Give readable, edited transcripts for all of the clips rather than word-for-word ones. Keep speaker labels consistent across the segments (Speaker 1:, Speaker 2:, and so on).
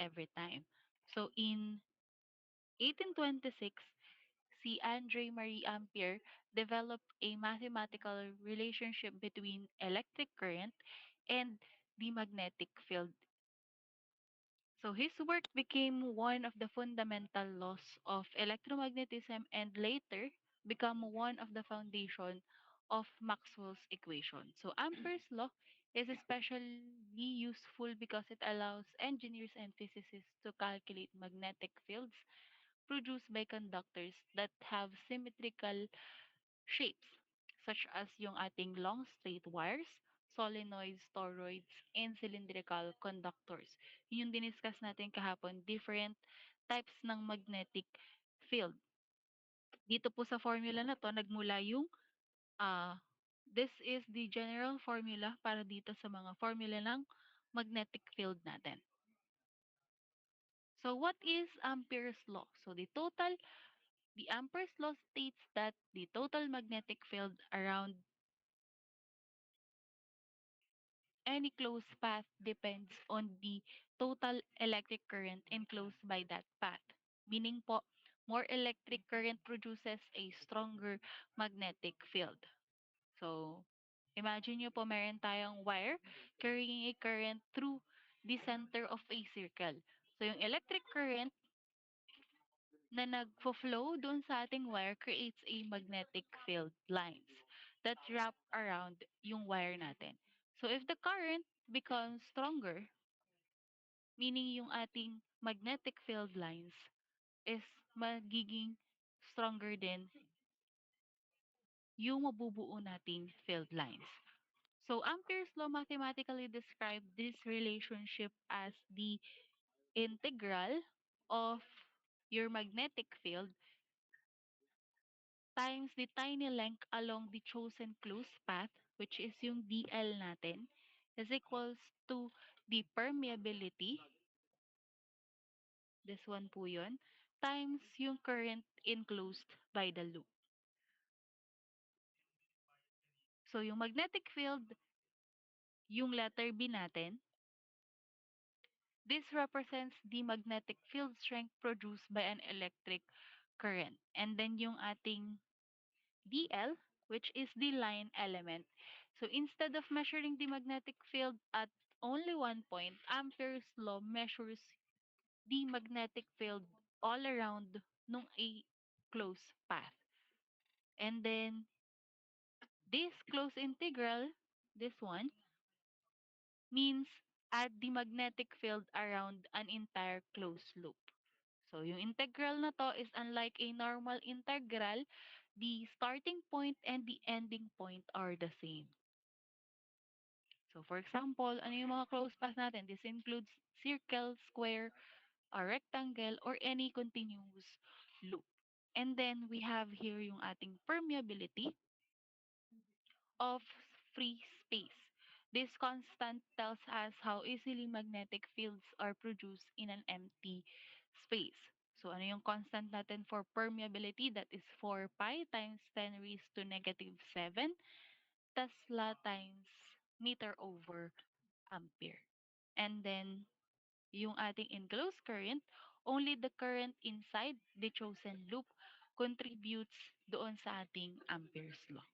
Speaker 1: every time. So in 1826, si Andre Marie Ampere developed a mathematical relationship between electric current and the magnetic field. So his work became one of the fundamental laws of electromagnetism and later become one of the foundation of Maxwell's equation. So Ampere's law is especially useful because it allows engineers and physicists to calculate magnetic fields produced by conductors that have symmetrical shapes, such as yung ating long straight wires, solenoids, toroids, and cylindrical conductors. Yun yung diniscuss natin kahapon, different types ng magnetic field. Dito po sa formula na to, nagmula yung this is the general formula para dito sa mga formula ng magnetic field natin. So what is Ampere's law? So the Ampere's law states that the total magnetic field around any closed path depends on the total electric current enclosed by that path. Meaning po, more electric current produces a stronger magnetic field. So, imagine nyo po meron tayong wire carrying a current through the center of a circle. So, yung electric current na nagfo-flow doon sa ating wire creates a magnetic field lines that wrap around yung wire natin. So if the current becomes stronger, meaning yung ating magnetic field lines is magiging stronger din yung mabubuo nating field lines. So Ampere's law mathematically described this relationship as the integral of your magnetic field times the tiny length along the chosen closed path, which is yung DL natin, is equals to the permeability, this one po yun, times yung current enclosed by the loop. So yung magnetic field, yung letter B natin, this represents the magnetic field strength produced by an electric current. And then yung ating DL, which is the line element. So instead of measuring the magnetic field at only one point, Ampere's law measures the magnetic field all around nung a closed path. And then this closed integral, this one, means add the magnetic field around an entire closed loop. So yung integral na to is unlike a normal integral, the starting point and the ending point are the same. So for example, ano yung mga closed paths natin? This includes circle, square, a rectangle, or any continuous loop. And then we have here yung ating permeability of free space. This constant tells us how easily magnetic fields are produced in an empty space. So ano yung constant natin for permeability? That is 4 pi times 10 raised to negative 7 Tesla times meter over ampere. And then yung ating enclosed current, only the current inside the chosen loop contributes doon sa ating Ampere's law.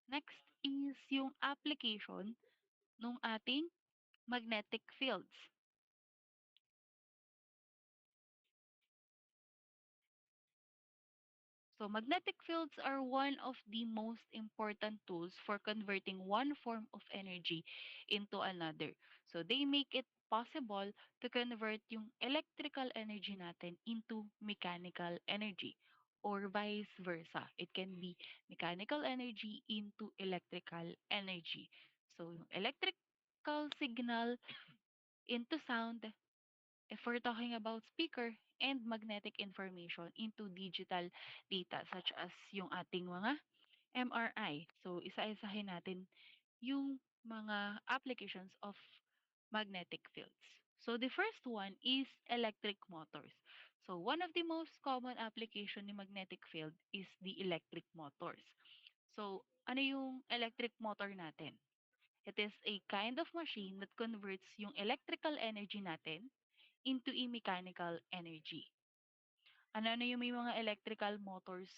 Speaker 1: Next is yung application ng ating magnetic fields. So magnetic fields are one of the most important tools for converting one form of energy into another. So they make it possible to convert yung electrical energy natin into mechanical energy or vice versa. It can be mechanical energy into electrical energy. So yung electrical signal into sound, if we're talking about speaker, and magnetic information into digital data such as yung ating mga MRI. So, isa-isahin natin yung mga applications of magnetic fields. So, the first one is electric motors. So, one of the most common application ni magnetic field is the electric motors. So, ano yung electric motor natin? It is a kind of machine that converts yung electrical energy natin into a mechanical energy. Ano yung may mga electrical motors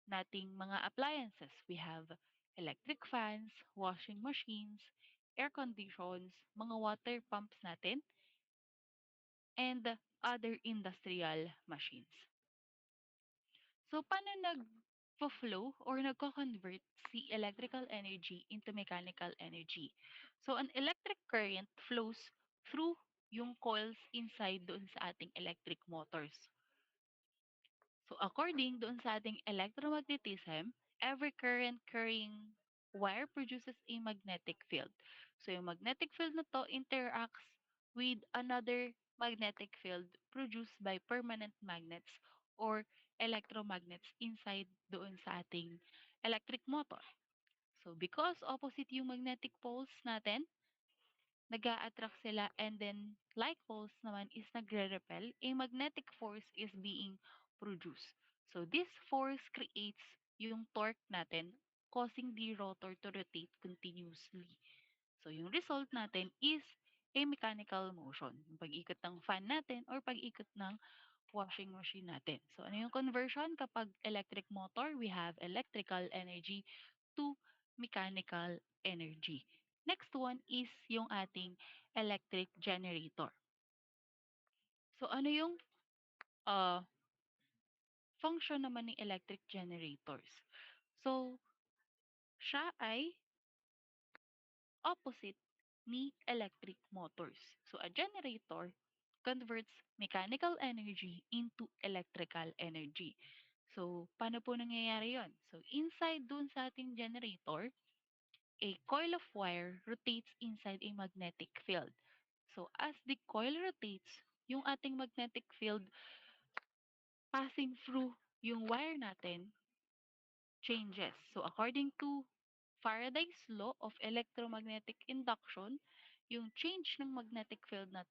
Speaker 1: nating mga appliances? We have electric fans, washing machines, air conditions, mga water pumps natin, and other industrial machines. So, paano nag-flow or nagko-convert si electrical energy into mechanical energy? So, an electric current flows through yung coils inside doon sa ating electric motors. So, according doon sa ating electromagnetism, every current carrying wire produces a magnetic field. So, yung magnetic field na to interacts with another magnetic field produced by permanent magnets or electromagnets inside doon sa ating electric motor. So, because opposite yung magnetic poles natin, nag-a-attract sila and then like poles naman is nagre-repel, a magnetic force is being produced. So this force creates yung torque natin causing the rotor to rotate continuously. So yung result natin is a mechanical motion, yung pag-ikot ng fan natin or pag-ikot ng washing machine natin. So ano yung conversion kapag electric motor? We have electrical energy to mechanical energy. Next one is yung ating electric generator. So ano yung uh, function naman ng electric generators? So siya ay opposite ni electric motors. So a generator converts mechanical energy into electrical energy. So paano po nangyayari yon? So inside dun sa ating generator, a coil of wire rotates inside a magnetic field. So as the coil rotates, yung ating magnetic field passing through yung wire natin changes. So according to Faraday's law of electromagnetic induction, yung change ng magnetic field na,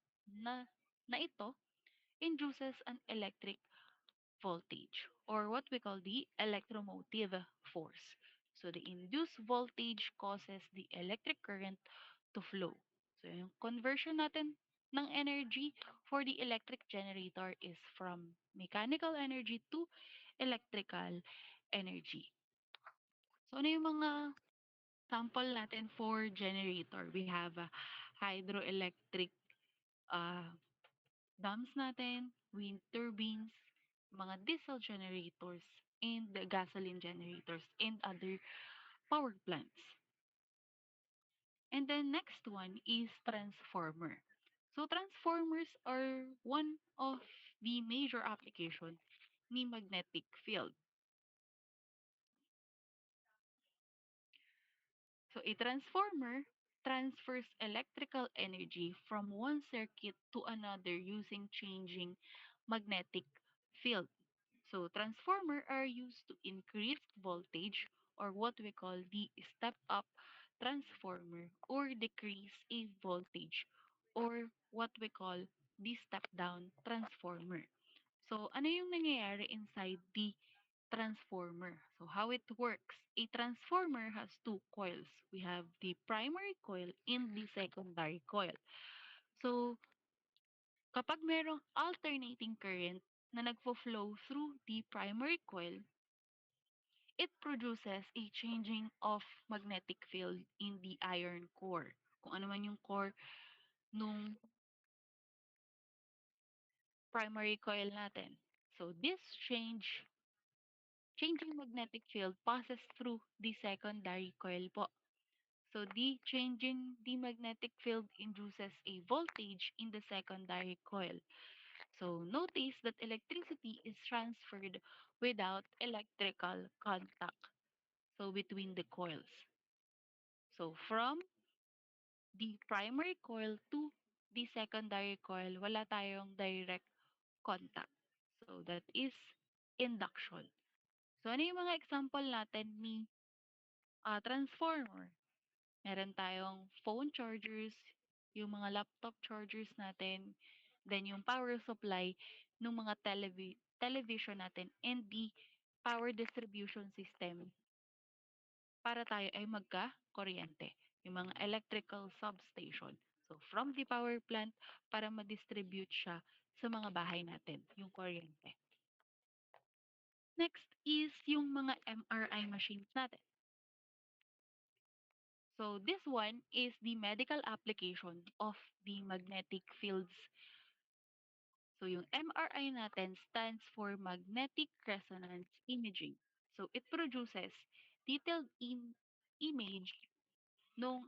Speaker 1: na ito induces an electric voltage or what we call the electromotive force. So the induced voltage causes the electric current to flow. So yung conversion natin ng energy for the electric generator is from mechanical energy to electrical energy. So ano yung mga sample natin for generator? We have hydroelectric uh, dams natin, wind turbines, mga diesel generators, and the gasoline generators, and other power plants. And then next one is transformer. So transformers are one of the major application ni magnetic field. So a transformer transfers electrical energy from one circuit to another using changing magnetic field. So transformer are used to increase voltage or what we call the step up transformer or decrease a voltage or what we call the step down transformer. So ano yung nangyayari inside the transformer? So how it works? A transformer has two coils. We have the primary coil and the secondary coil. So kapag merong alternating current na nagfo-flow through the primary coil, it produces a changing of magnetic field in the iron core. Kung ano man yung core nung primary coil natin. So this changing magnetic field passes through the secondary coil po. So the changing the magnetic field induces a voltage in the secondary coil. So notice that electricity is transferred without electrical contact. So between the coils. So from the primary coil to the secondary coil, wala tayong direct contact. So that is induction. So ano yung mga example natin ni transformer? Meron tayong phone chargers, yung mga laptop chargers natin, then yung power supply ng mga television natin, and the power distribution system para tayo ay magka-kuryente, yung mga electrical substation. So, from the power plant para ma-distribute siya sa mga bahay natin, yung kuryente. Next is yung mga MRI machines natin. So, this one is the medical application of the magnetic fields. So, yung MRI natin stands for magnetic resonance imaging. So, it produces detailed image nung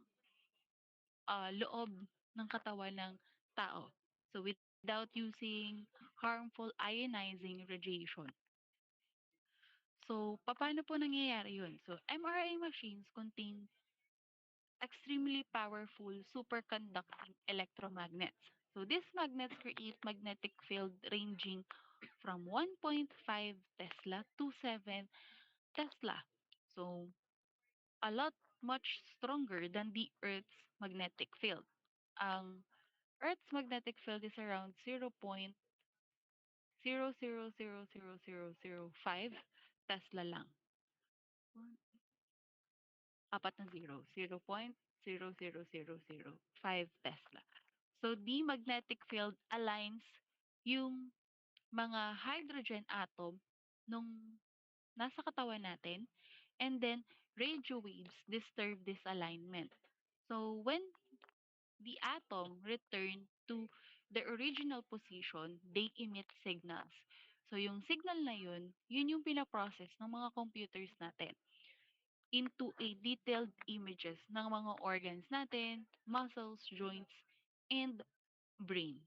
Speaker 1: loob ng katawan ng tao. So, without using harmful ionizing radiation. So, paano po nangyayari yun? So, MRI machines contain extremely powerful superconducting electromagnets. So, these magnets create magnetic field ranging from 1.5 Tesla to 7 Tesla. So, a lot much stronger than the Earth's magnetic field. Ang Earth's magnetic field is around 0.0000005 Tesla lang. Apat na zero. 0.00005 Tesla. So, the magnetic field aligns yung mga hydrogen atom nung nasa katawan natin, and then radio waves disturb this alignment. So, when the atom return to the original position, they emit signals. So, yung signal na yun yung pinaprocess ng mga computers natin into a detailed images ng mga organs natin, muscles, joints, and brain.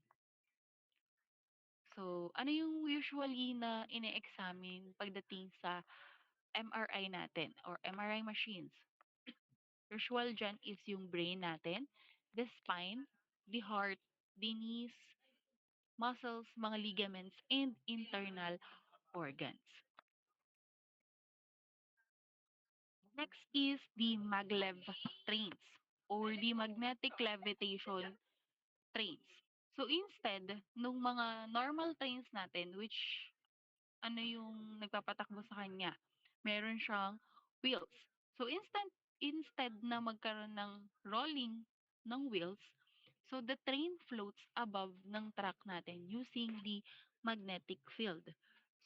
Speaker 1: So, ano yung usually na ine-examine pagdating sa MRI natin or MRI machines? Usual dyan is yung brain natin, the spine, the heart, the knees, muscles, mga ligaments, and internal organs. Next is the maglev trains or the magnetic levitation trains. So instead, nung mga normal trains natin, which ano yung nagpapatakbo sa kanya, meron siyang wheels. So instead na magkaroon ng rolling ng wheels, so the train floats above ng track natin using the magnetic field.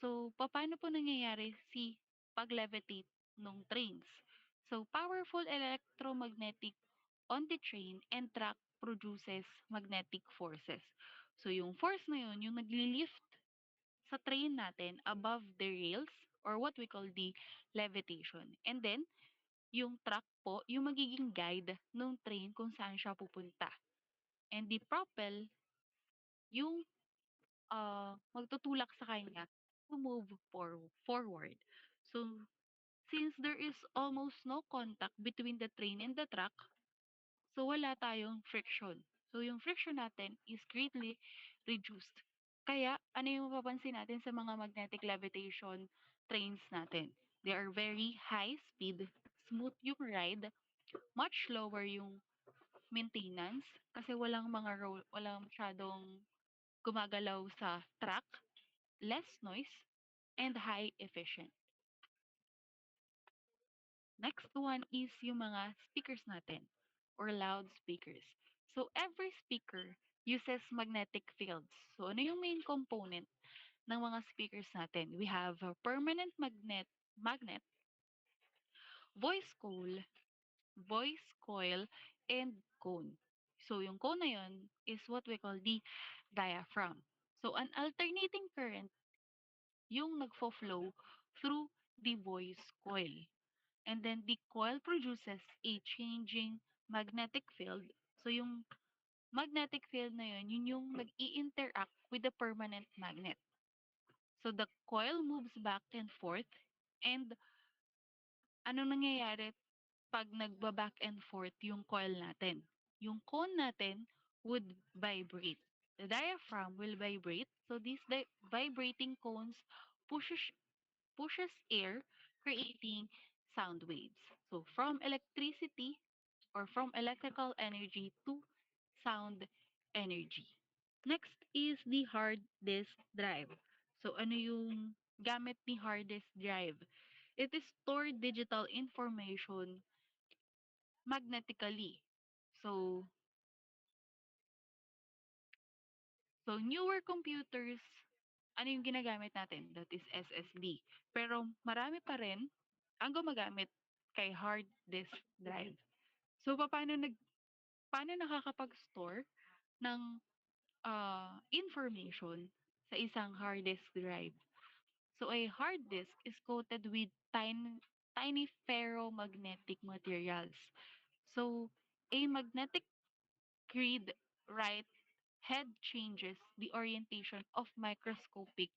Speaker 1: So paano po nangyayari si pag-levitate ng trains? So powerful electromagnetic on the train and track produces magnetic forces. So yung force na yun, yung nagli-lift sa train natin above the rails or what we call the levitation. And then, yung track po, yung magiging guide ng train kung saan siya pupunta. And the propel, yung magtutulak sa kanya to move forward. So, since there is almost no contact between the train and the track, so wala tayong friction. So, yung friction natin is greatly reduced. Kaya, ano yung mapapansin natin sa mga magnetic levitation trains natin? They are very high speed, smooth yung ride, much lower yung maintenance kasi walang masyadong gumagalaw sa track, less noise, and high efficient. Next one is yung mga speakers natin or loudspeakers. So every speaker uses magnetic fields. So ano yung main component ng mga speakers natin? We have a permanent magnet, voice coil, and cone. So yung cone na yun is what we call the diaphragm. So an alternating current yung nagfo-flow through the voice coil. And then the coil produces a changing magnetic field. So yung magnetic field na yun yung nag-i-interact with the permanent magnet. So the coil moves back and forth, and ano nangyayari pag nagba-back and forth yung coil natin? Yung cone natin would vibrate. The diaphragm will vibrate. So these vibrating cones pushes pushes air, creating sound waves. So from electricity or from electrical energy to sound energy. Next is the hard disk drive. So ano yung gamit ni hard disk drive? It is stored digital information magnetically. So, so newer computers, ano yung ginagamit natin? That is SSD. Pero marami pa rin ang gumagamit kay hard disk drive. So, paano nakakapag-store ng information sa isang hard disk drive? So, a hard disk is coated with tiny ferromagnetic materials. So, a magnetic read write head changes the orientation of microscopic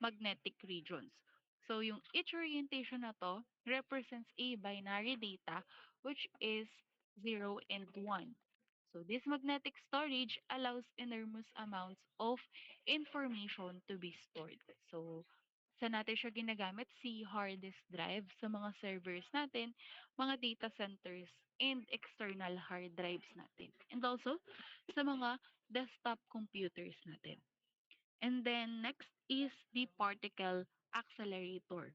Speaker 1: magnetic regions. So, yung each orientation na to represents a binary data which is 0 and 1. So, this magnetic storage allows enormous amounts of information to be stored. So, saan natin siya ginagamit? Si hard disk drive sa mga servers natin, mga data centers, and external hard drives natin. And also, sa mga desktop computers natin. And then next is the particle accelerator.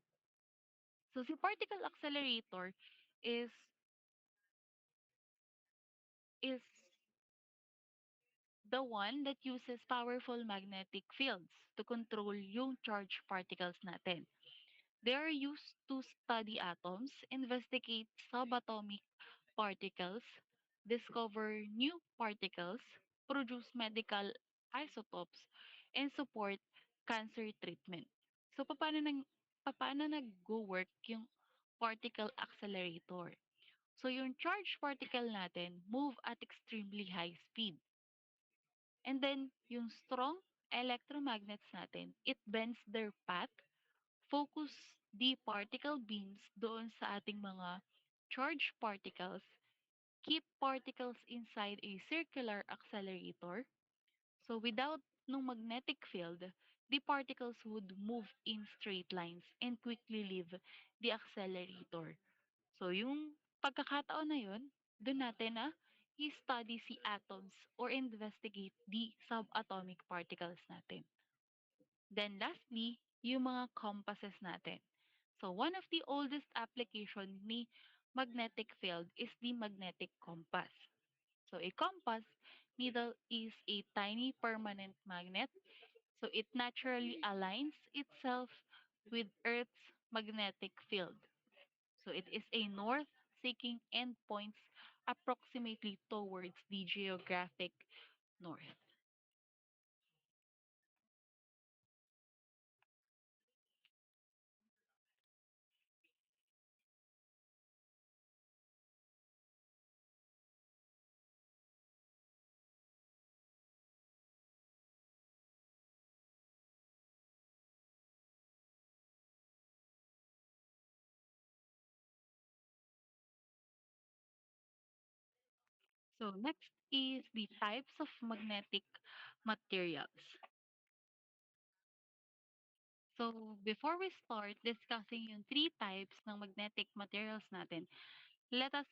Speaker 1: So si particle accelerator is is the one that uses powerful magnetic fields to control yung charged particles natin. They are used to study atoms, investigate subatomic particles, discover new particles, produce medical isotopes, and support cancer treatment. So, paano nag-go-work yung particle accelerator? So, yung charged particle natin move at extremely high speed. And then, yung strong electromagnets natin, it bends their path, focus the particle beams doon sa ating mga charged particles, keep particles inside a circular accelerator. So without no magnetic field, the particles would move in straight lines and quickly leave the accelerator. So yung pagkakataon na yun, doon natin na i-study si atoms or investigate the subatomic particles natin. Then lastly, yung mga compasses natin. So one of the oldest application ni magnetic field is the magnetic compass. So a compass needle is a tiny permanent magnet. So it naturally aligns itself with Earth's magnetic field. So it is a north-seeking and points approximately towards the geographic north. So next is the types of magnetic materials. So before we start discussing yung three types ng magnetic materials natin, let us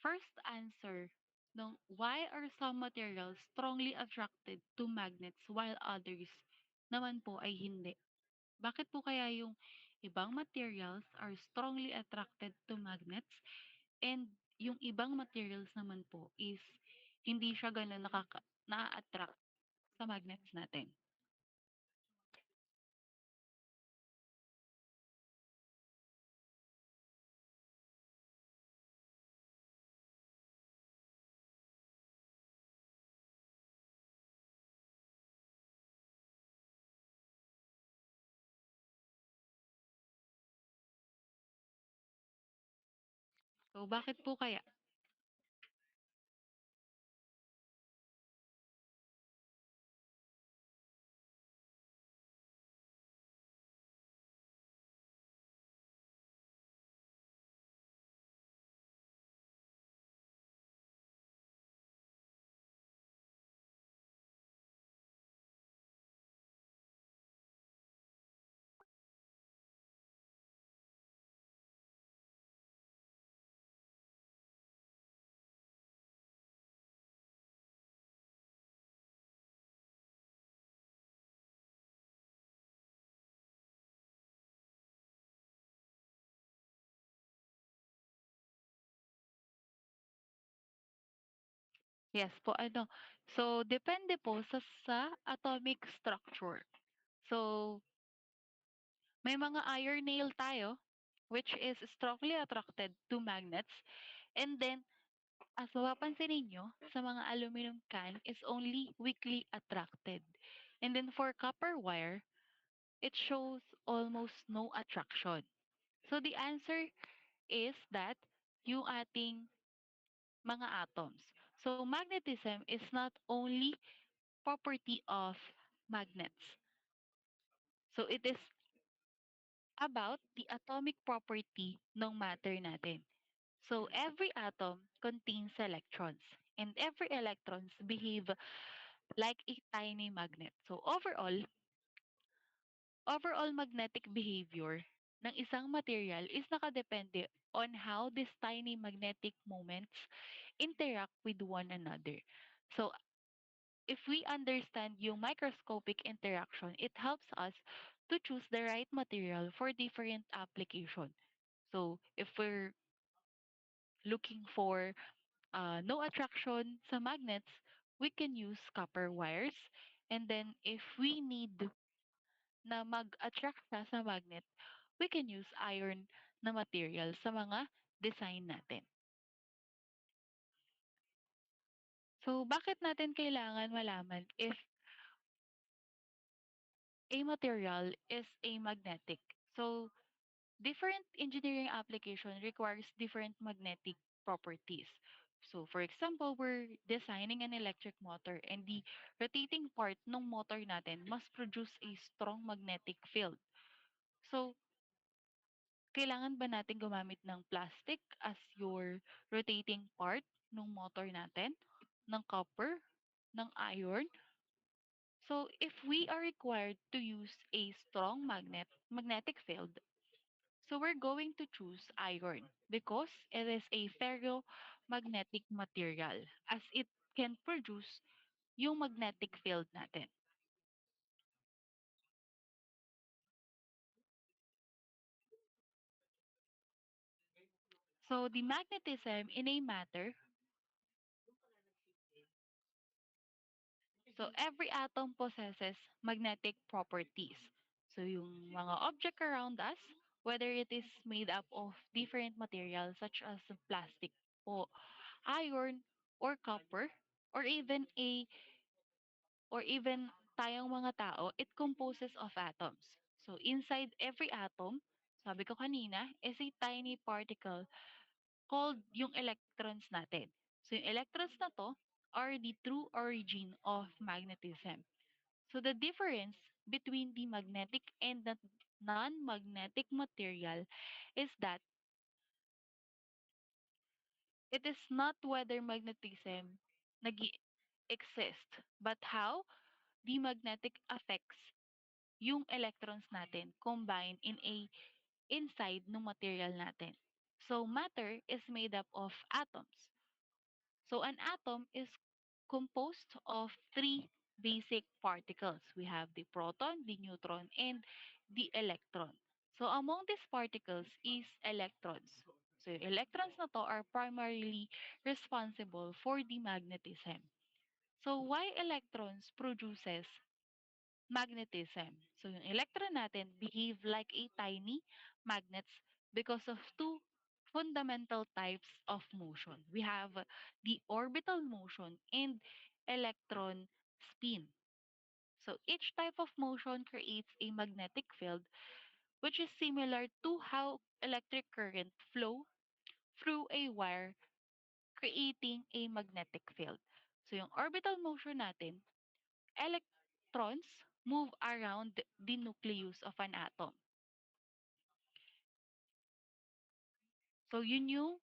Speaker 1: first answer no, why are some materials strongly attracted to magnets while others naman po ay hindi? Bakit po kaya yung ibang materials are strongly attracted to magnets and yung ibang materials naman po is hindi siya gano'n na-attract sa magnets natin? So bakit po kaya? Yes po, ano. So, depende po sa atomic structure. So, may mga iron nail tayo, which is strongly attracted to magnets. And then, as mapapansin ninyo, sa mga aluminum can is only weakly attracted. And then for copper wire, it shows almost no attraction. So the answer is that yung ating mga atoms. So magnetism is not only property of magnets. So it is about the atomic property ng matter natin. So every atom contains electrons and every electrons behave like a tiny magnet. So overall magnetic behavior ng isang material is nakadepende on how these tiny magnetic moments interact with one another. So if we understand yung microscopic interaction, it helps us to choose the right material for different application. So if we're looking for no attraction sa magnets, we can use copper wires. And then if we need na mag-attract siya sa magnet, we can use iron na material sa mga design natin. So, bakit natin kailangan malaman if a material is a magnetic? So, different engineering application requires different magnetic properties. So, for example, we're designing an electric motor and the rotating part ng motor natin must produce a strong magnetic field. So, kailangan ba natin gumamit ng plastic as your rotating part ng motor natin, ng copper, ng iron? So, if we are required to use a strong magnetic field, so we're going to choose iron because it is a ferromagnetic material as it can produce yung magnetic field natin. So, the magnetism in a matter. So, every atom possesses magnetic properties. So, yung mga object around us, whether it is made up of different materials such as plastic o iron or copper or even tayong mga tao, it composes of atoms. So, inside every atom, sabi ko kanina, is a tiny particle called yung electrons natin. So, yung electrons na to are the true origin of magnetism. So the difference between the magnetic and the non-magnetic material is that it is not whether magnetism nag exist, but how the magnetic affects yung electrons natin combined in a inside ng material natin. So matter is made up of atoms. So an atom is composed of three basic particles. We have the proton, the neutron, and the electron. So among these particles is electrons. So yung electrons na to are primarily responsible for the magnetism. So why electrons produces magnetism? So yung electron natin behave like a tiny magnets because of two fundamental types of motion. We have the orbital motion and electron spin. So each type of motion creates a magnetic field which is similar to how electric current flow through a wire creating a magnetic field. So yung orbital motion natin, electrons move around the nucleus of an atom. So yun yung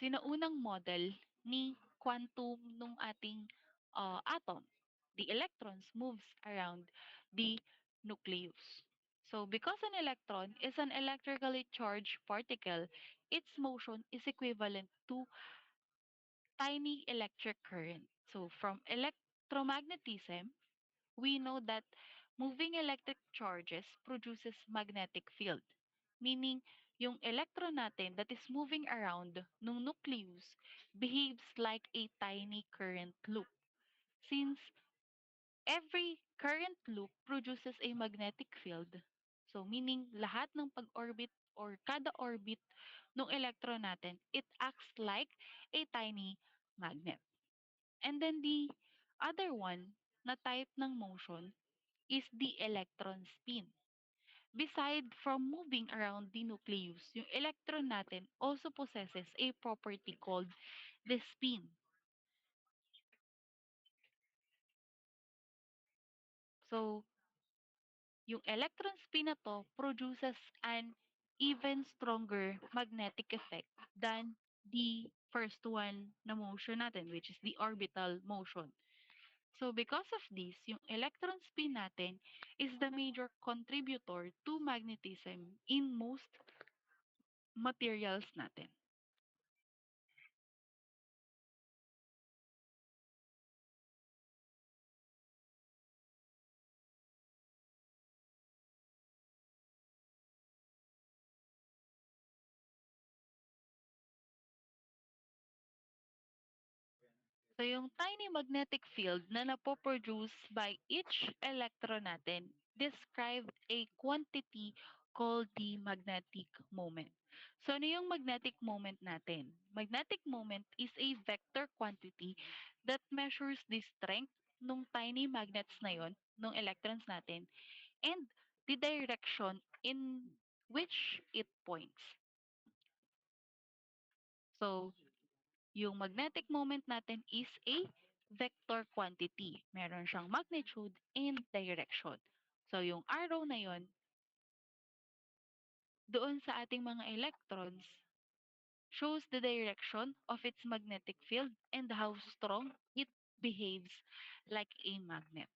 Speaker 1: sinaunang model ni quantum nung ating atom. The electrons moves around the nucleus. So because an electron is an electrically charged particle, its motion is equivalent to tiny electric current. So from electromagnetism, we know that moving electric charges produces magnetic field, meaning yung electron natin that is moving around nung nucleus behaves like a tiny current loop. Since every current loop produces a magnetic field, so meaning lahat ng pag-orbit or kada orbit ng electron natin, it acts like a tiny magnet. And then the other one na type ng motion is the electron spin. Beside from moving around the nucleus, yung electron natin also possesses a property called the spin. So, yung electron spin na to produces an even stronger magnetic effect than the first one na motion natin, which is the orbital motion. So because of this, yung electron spin natin is the major contributor to magnetism in most materials natin. So yung tiny magnetic field na napoproduce by each electron natin describe a quantity called the magnetic moment. So ano yung magnetic moment natin? Magnetic moment is a vector quantity that measures the strength ng tiny magnets na yon, ng electrons natin, and the direction in which it points. So, yung magnetic moment natin is a vector quantity. Meron siyang magnitude and direction. So, yung arrow na yon, doon sa ating mga electrons, shows the direction of its magnetic field and how strong it behaves like a magnet.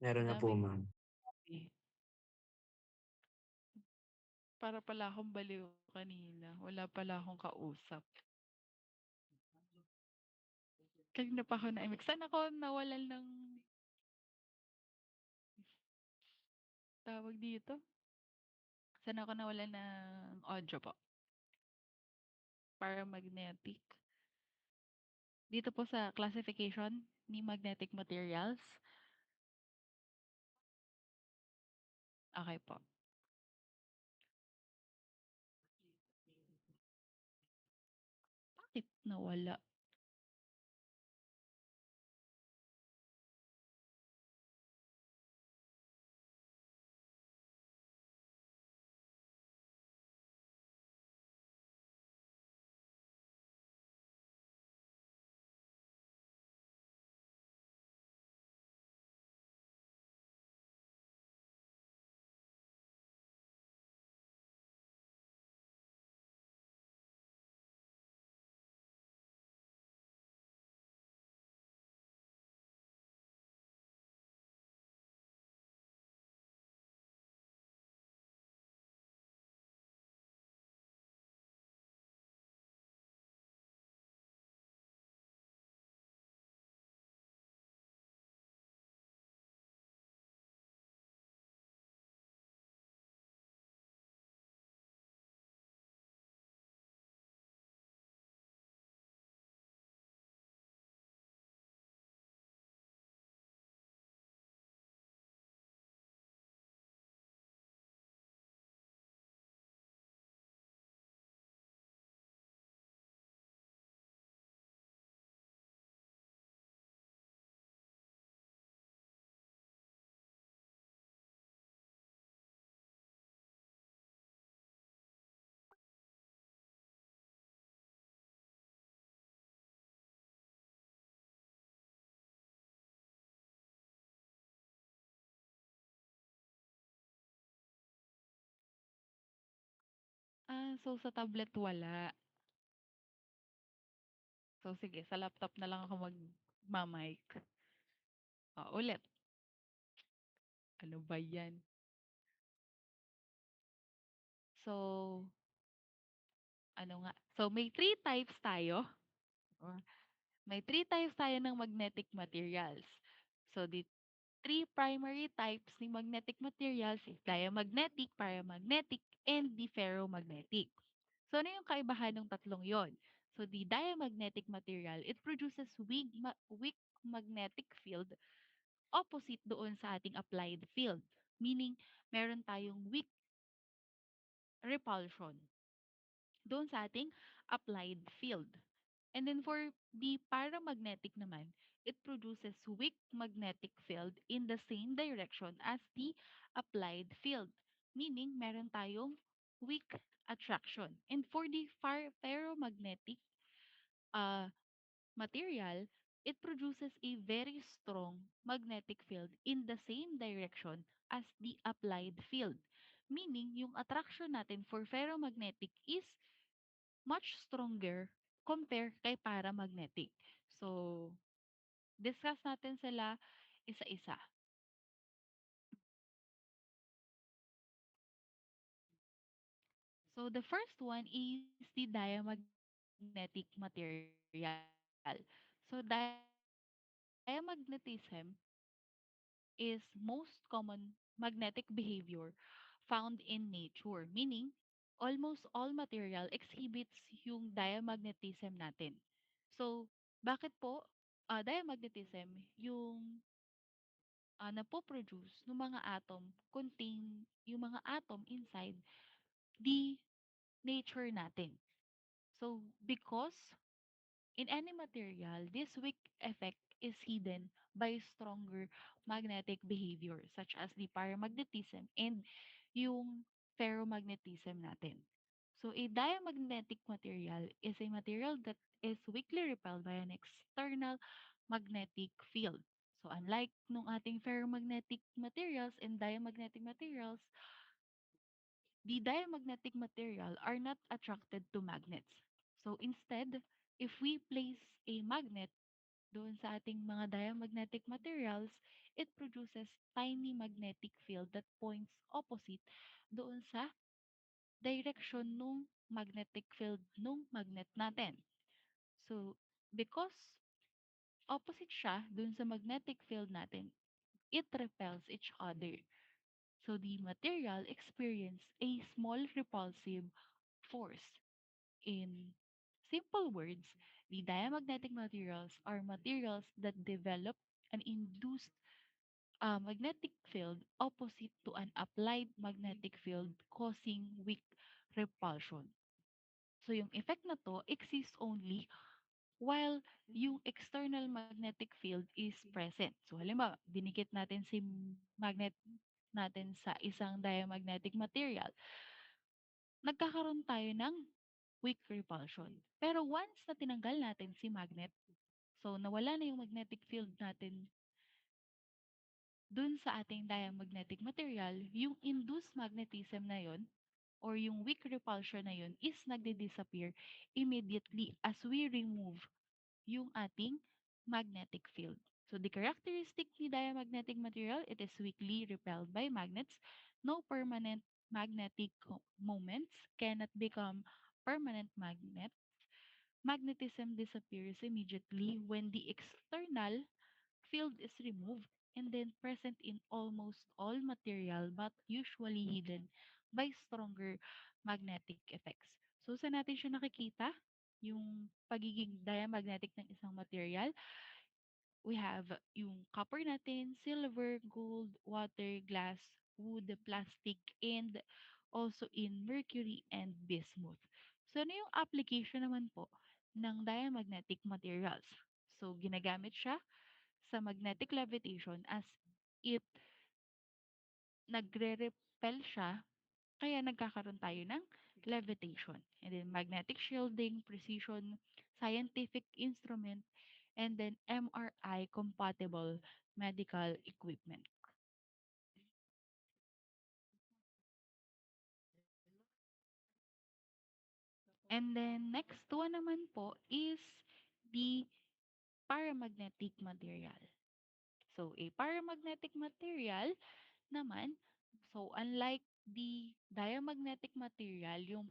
Speaker 2: Meron na po,
Speaker 1: Daming
Speaker 2: ma'am.
Speaker 1: eh. Para pala akong baliw kanina, wala pala akong kausap. Kanina pa ako naimik. Saan ako nawalan ng tawag dito? Saan ako nawalan ng audio po? Paramagnetic. Dito po sa classification ni magnetic materials. Okay po. Bakit nawala? So sa tablet wala. So sige, sa laptop na lang ako magma-mic. Ulit. Ano ba 'yan? So, ano nga? So may three types tayo. Oh, may three types tayo ng magnetic materials. So the three primary types ni magnetic materials is diamagnetic, paramagnetic, and the ferromagnetic. So ano yung kaibahan ng tatlong yon? So the diamagnetic material, it produces weak magnetic field opposite doon sa ating applied field. Meaning, meron tayong weak repulsion doon sa ating applied field. And then for the paramagnetic naman, it produces weak magnetic field in the same direction as the applied field. Meaning, meron tayong weak attraction. And for the ferromagnetic uh, material, it produces a very strong magnetic field in the same direction as the applied field. Meaning, yung attraction natin for ferromagnetic is much stronger compare kay paramagnetic. So, discuss natin sila isa-isa. So, the first one is the diamagnetic material. So, diamagnetism is most common magnetic behavior found in nature, meaning almost all material exhibits yung diamagnetism natin. So, bakit po diamagnetism yung napoproduce ng mga atom contain yung mga atom inside the nature natin. So, because in any material, this weak effect is hidden by stronger magnetic behavior such as the paramagnetism and yung ferromagnetism natin. So, a diamagnetic material is a material that is weakly repelled by an external magnetic field. So, unlike nung ating ferromagnetic materials and diamagnetic materials, the diamagnetic material are not attracted to magnets. So, instead, if we place a magnet doon sa ating mga diamagnetic materials, it produces tiny magnetic field that points opposite doon sa direction nung magnetic field nung magnet natin. So, because opposite siya dun sa magnetic field natin, it repels each other. So, the material experience a small repulsive force. In simple words, the diamagnetic materials are materials that develop an induced magnetic field opposite to an applied magnetic field causing weak repulsion. So yung effect na to exists only while yung external magnetic field is present. So halimbawa, dinikit natin si magnet natin sa isang diamagnetic material, nagkakaroon tayo ng weak repulsion. Pero once na tinanggal natin si magnet, so nawala na yung magnetic field natin dun sa ating diamagnetic material, yung induced magnetism na yon or yung weak repulsion na yun is nagdi-disappear immediately as we remove yung ating magnetic field. So the characteristic ni diamagnetic material, it is weakly repelled by magnets. No permanent magnetic moments cannot become permanent magnet. Magnetism disappears immediately when the external field is removed and then present in almost all material but usually hidden by stronger magnetic effects. So, saan natin siya nakikita? Yung pagiging diamagnetic ng isang material. We have yung copper natin, silver, gold, water, glass, wood, plastic, and also in mercury and bismuth. So, ano yung application naman po ng diamagnetic materials? So, ginagamit siya sa magnetic levitation as it nagre-repel siya, kaya nagkakaroon tayo ng levitation. And then magnetic shielding, precision, scientific instrument, and then MRI compatible medical equipment. And then next one naman po is the paramagnetic material. So a paramagnetic material naman, so unlike the diamagnetic material, yung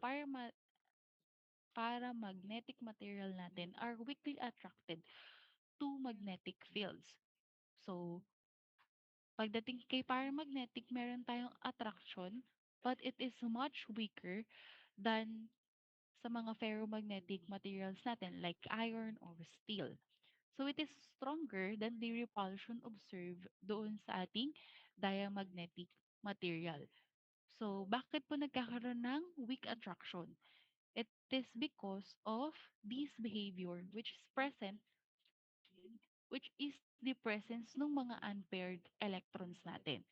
Speaker 1: paramagnetic material natin are weakly attracted to magnetic fields. So, pagdating kay paramagnetic, meron tayong attraction, but it is much weaker than sa mga ferromagnetic materials natin like iron or steel. So, it is stronger than the repulsion observed doon sa ating diamagnetic material. So, bakit po nagkakaroon ng weak attraction? It is because of this behavior which is the presence ng mga unpaired electrons natin.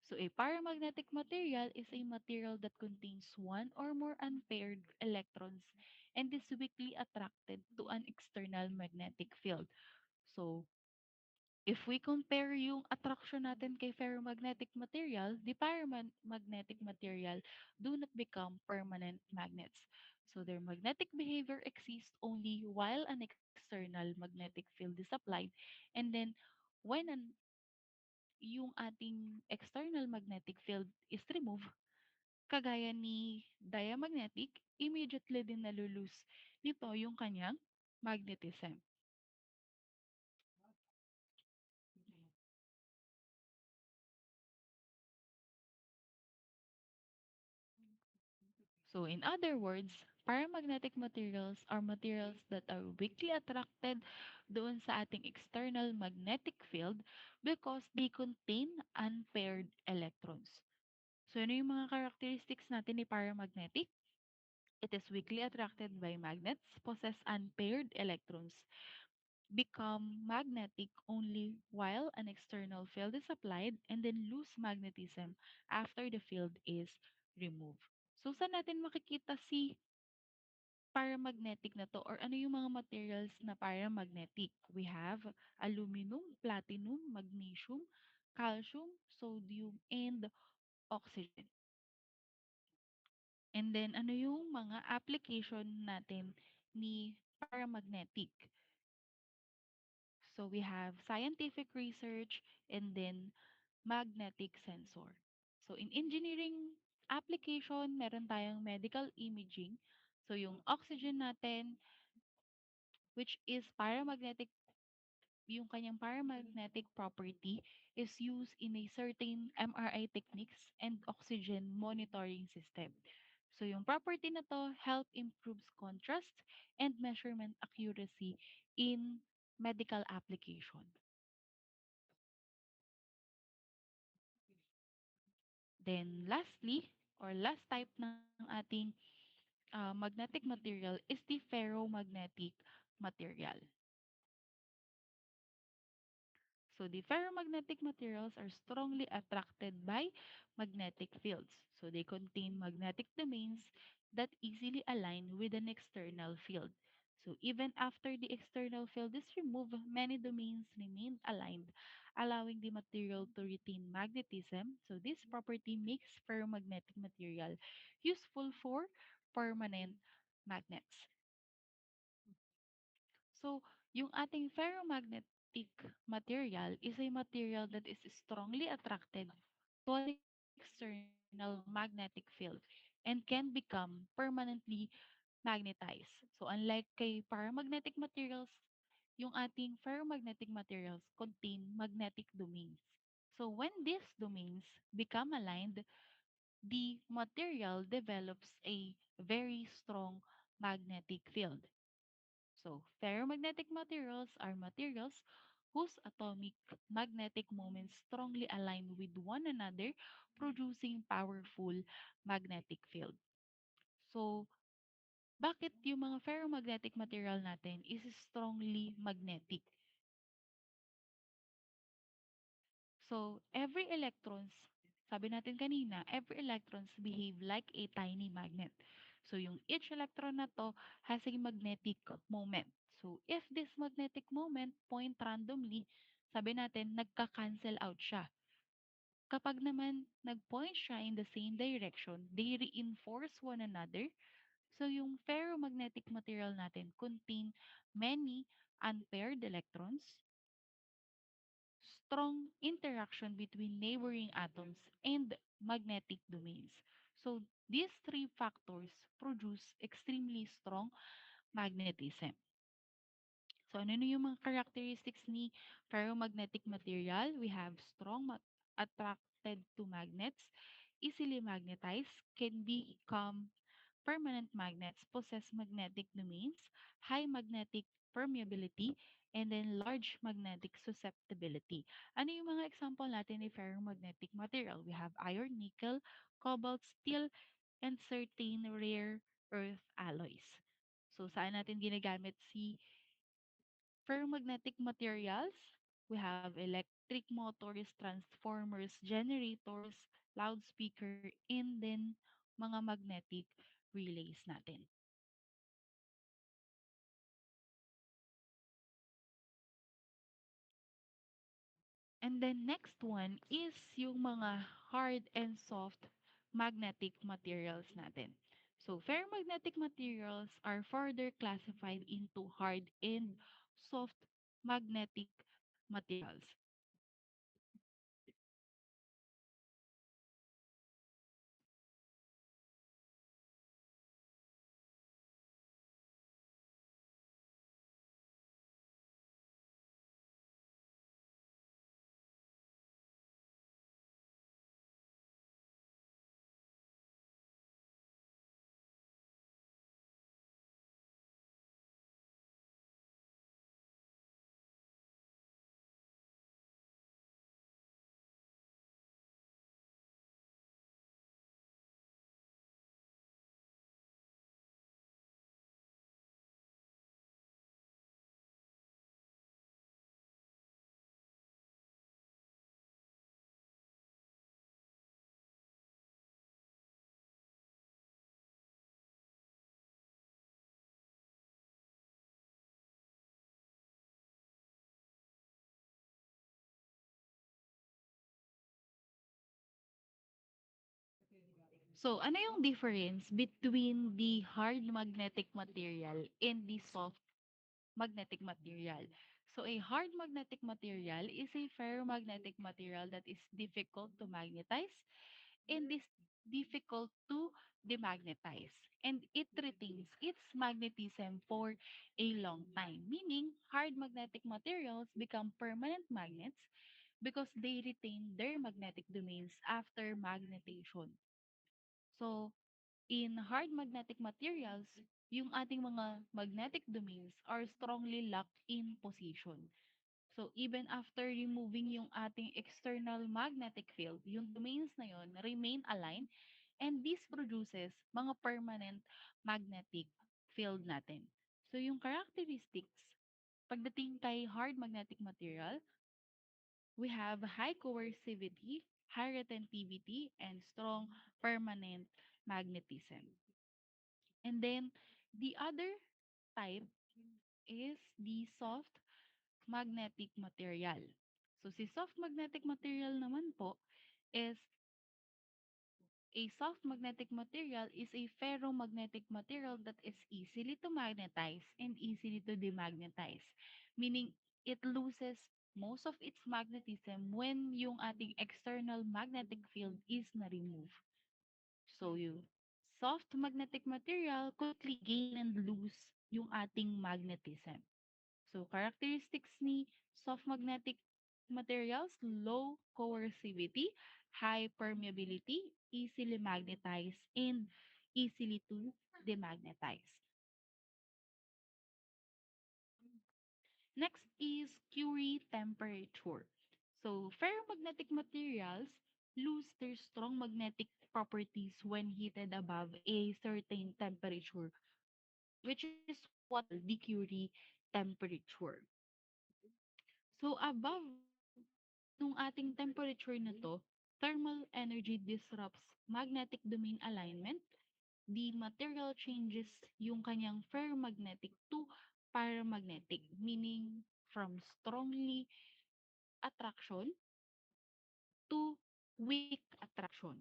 Speaker 1: So a paramagnetic material is a material that contains one or more unpaired electrons and is weakly attracted to an external magnetic field. So if we compare yung attraction natin kay ferromagnetic material, the paramagnetic material do not become permanent magnets. So their magnetic behavior exists only while an external magnetic field is applied. And then when yung ating external magnetic field is removed, kagaya ni diamagnetic, immediately din nalulose nito yung kanyang magnetism. So in other words, paramagnetic materials are materials that are weakly attracted doon sa ating external magnetic field because they contain unpaired electrons. So ano yung mga characteristics natin ni paramagnetic? It is weakly attracted by magnets, possess unpaired electrons, become magnetic only while an external field is applied, and then lose magnetism after the field is removed. So, saan natin makikita si paramagnetic na to or ano yung mga materials na paramagnetic? We have aluminum, platinum, magnesium, calcium, sodium, and oxygen. And then, ano yung mga application natin ni paramagnetic? So we have scientific research and then magnetic sensor. So in engineering application, meron tayong medical imaging. So yung oxygen natin, which is paramagnetic, yung kanyang paramagnetic property is used in a certain MRI techniques and oxygen monitoring system. So yung property na to help improves contrast and measurement accuracy in medical application. Then lastly, or last type ng ating magnetic material is the ferromagnetic material. So the ferromagnetic materials are strongly attracted by magnetic fields. So they contain magnetic domains that easily align with an external field. So even after the external field is removed, many domains remain aligned, allowing the material to retain magnetism. So this property makes ferromagnetic material useful for permanent magnets. So, yung ating ferromagnetic material is a material that is strongly attracted to an external magnetic field and can become permanently magnetized. So, unlike kay paramagnetic materials, yung ating ferromagnetic materials contain magnetic domains. So, when these domains become aligned, the material develops a very strong magnetic field. So, ferromagnetic materials are materials whose atomic magnetic moments strongly align with one another, producing powerful magnetic field. So, bakit yung mga ferromagnetic material natin is strongly magnetic? So, every electrons, sabi natin kanina, every electrons behave like a tiny magnet. So, yung each electron na to has a magnetic moment. So, if this magnetic moment point randomly, sabi natin, nagka-cancel out siya. Kapag naman nag-point siya in the same direction, they reinforce one another. So, yung ferromagnetic material natin contain many unpaired electrons, strong interaction between neighboring atoms and magnetic domains. So these three factors produce extremely strong magnetism. So ano na yung mga characteristics ni ferromagnetic material? We have strong attracted to magnets, easily magnetized, can become permanent magnets, possess magnetic domains, high magnetic permeability, and then large magnetic susceptibility. Ano yung mga example natin ni ferromagnetic material? We have iron, nickel, cobalt, steel, and certain rare earth alloys. So, saan natin ginagamit si ferromagnetic materials? We have electric motors, transformers, generators, loudspeaker, and then mga magnetic relays natin. And then next one is yung mga hard and soft magnetic materials natin. So ferromagnetic materials are further classified into hard and soft magnetic materials. So ano yung difference between the hard magnetic material and the soft magnetic material? So a hard magnetic material is a ferromagnetic material that is difficult to magnetize and is difficult to demagnetize. And it retains its magnetism for a long time, meaning hard magnetic materials become permanent magnets because they retain their magnetic domains after magnetization. So, in hard magnetic materials, yung ating mga magnetic domains are strongly locked in position. So, even after removing yung ating external magnetic field, yung domains na yon remain aligned and this produces mga permanent magnetic field natin. So, yung characteristics, pagdating kay hard magnetic material, we have high coercivity, high retentivity, and strong permanent magnetism. And then the other type is the soft magnetic material. So si soft magnetic material naman po is a soft magnetic material is a ferromagnetic material that is easily to magnetize and easily to demagnetize. Meaning, it loses most of its magnetism when yung ating external magnetic field is na-remove. So, yung soft magnetic material quickly gain and lose yung ating magnetism. So, characteristics ni soft magnetic materials, low coercivity, high permeability, easily magnetize, and easily to demagnetize. Next is Curie temperature. So, ferromagnetic materials lose their strong magnetic properties when heated above a certain temperature, which is what we call the Curie temperature. So, above nung ating temperature na to, thermal energy disrupts magnetic domain alignment. The material changes yung kanyang ferromagnetic to paramagnetic, meaning from strongly attraction to weak attraction.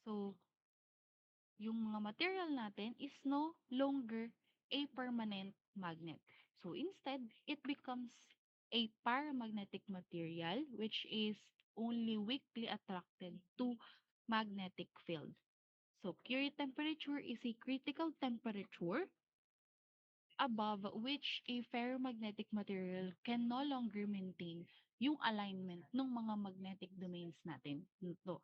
Speaker 1: So, yung mga material natin is no longer a permanent magnet. So instead, it becomes a paramagnetic material which is only weakly attracted to magnetic field. So Curie temperature is a critical temperature above which a ferromagnetic material can no longer maintain yung alignment ng mga magnetic domains natin. Ito.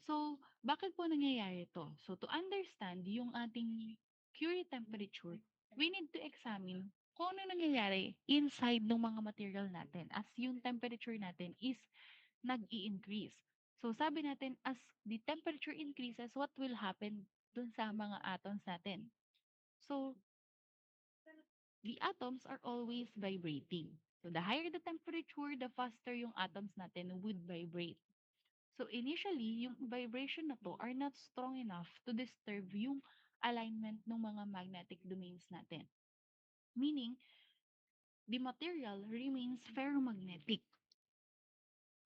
Speaker 1: So, bakit po nangyayari ito? So, to understand yung ating Curie temperature, we need to examine kung ano nangyayari inside ng mga material natin as yung temperature natin is nag-i-increase. So, sabi natin, as the temperature increases, what will happen dun sa mga atoms natin? So, the atoms are always vibrating. So, the higher the temperature, the faster yung atoms natin would vibrate. So initially, yung vibration na to are not strong enough to disturb yung alignment ng mga magnetic domains natin. Meaning, the material remains ferromagnetic.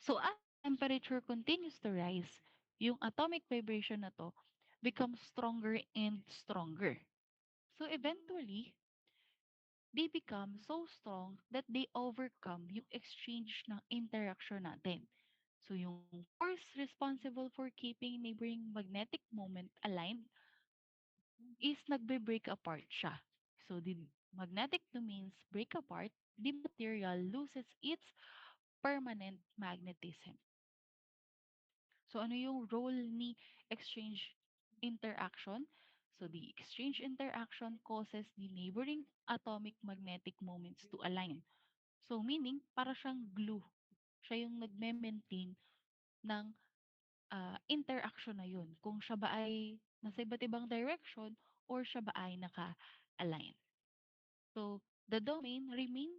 Speaker 1: So as the temperature continues to rise, yung atomic vibration na to becomes stronger and stronger. So eventually, they become so strong that they overcome yung exchange ng interaction natin. So yung force responsible for keeping neighboring magnetic moment aligned is nagbe-break apart siya. So the magnetic domains break apart, the material loses its permanent magnetism. So ano yung role ni exchange interaction? So the exchange interaction causes the neighboring atomic magnetic moments to align. So meaning, para siyang glue. Siya yung nagme-maintain ng interaction na yun. Kung siya ba ay nasa iba't ibang direction or siya ba ay naka-align. So, the domain remain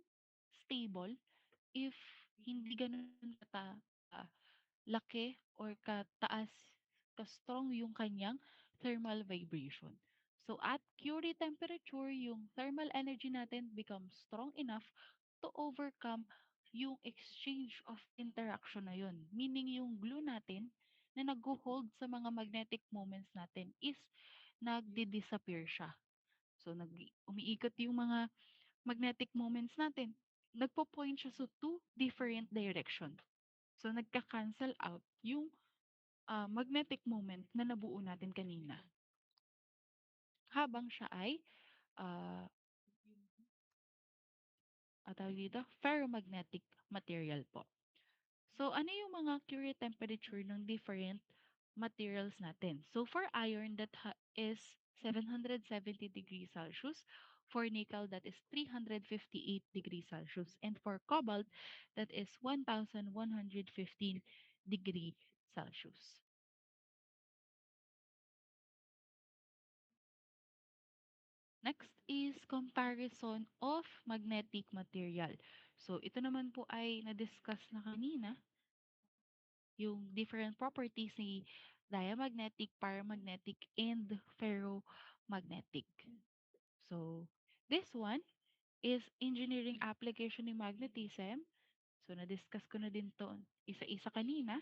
Speaker 1: stable if hindi ganun ah, laki or kataas, ka-strong yung kanyang thermal vibration. So, at Curie temperature, yung thermal energy natin becomes strong enough to overcome yung exchange of interaction na yun. Meaning yung glue natin na nag-hold sa mga magnetic moments natin is nagdi-disappear siya. So, umiikot yung mga magnetic moments natin. Nagpo-point siya sa two different direction. So, nagka-cancel out yung magnetic moment na nabuo natin kanina. Habang siya ay ah tawag dito, ferromagnetic material po. So, ano yung mga Curie temperature ng different materials natin? So, for iron, that is 770 degrees Celsius. For nickel, that is 358 degrees Celsius. And for cobalt, that is 1115 degrees Celsius. Next is comparison of magnetic material. So, ito naman po ay na-discuss na kanina, yung different properties ni diamagnetic, paramagnetic, and ferromagnetic. So, this one is engineering application ni magnetism. So, na-discuss ko na din to isa-isa kanina.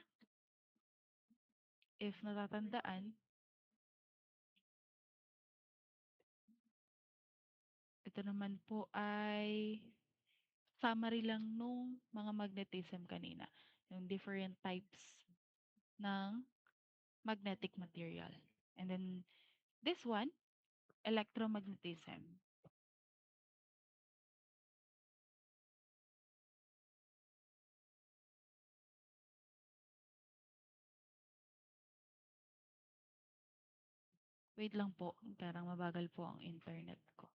Speaker 1: If natatandaan, ito naman po ay summary lang nung mga magnetism kanina. Yung different types ng magnetic material. And then, this one, electromagnetism. Wait lang po, parang mabagal po ang internet ko.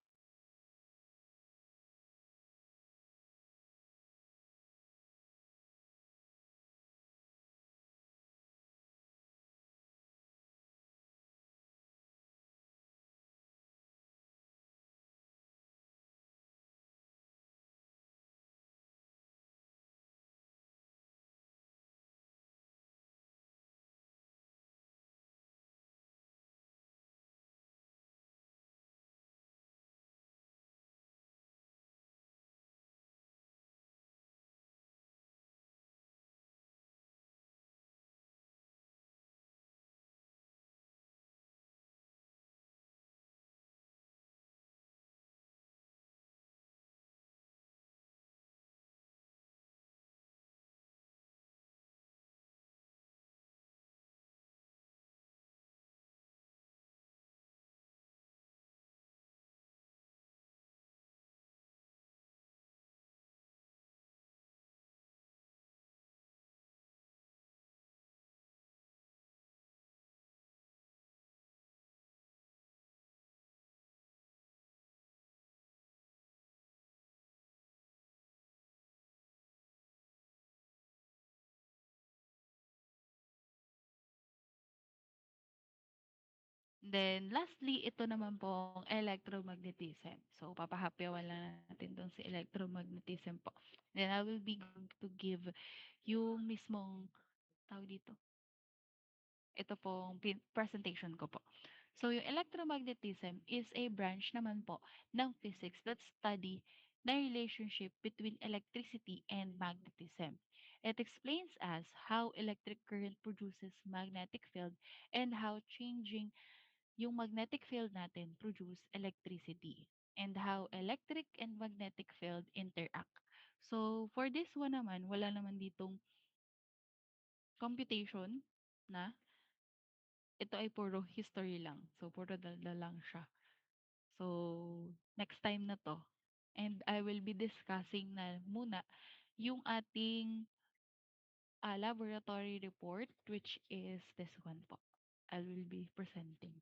Speaker 1: Then, lastly, ito naman pong electromagnetism. So, papahapyawan lang natin tong si electromagnetism po. Then, I will be going to give yung mismong, tawag dito, ito pong presentation ko po. So, yung electromagnetism is a branch naman po ng physics that study the relationship between electricity and magnetism. It explains us how electric current produces magnetic field and how changing yung magnetic field natin produce electricity and how electric and magnetic field interact. So, for this one naman, wala naman ditong computation na ito ay puro history lang. So, puro dala lang siya. So, next time na to. And I will be discussing na muna yung ating laboratory report, which is this one po. I will be presenting.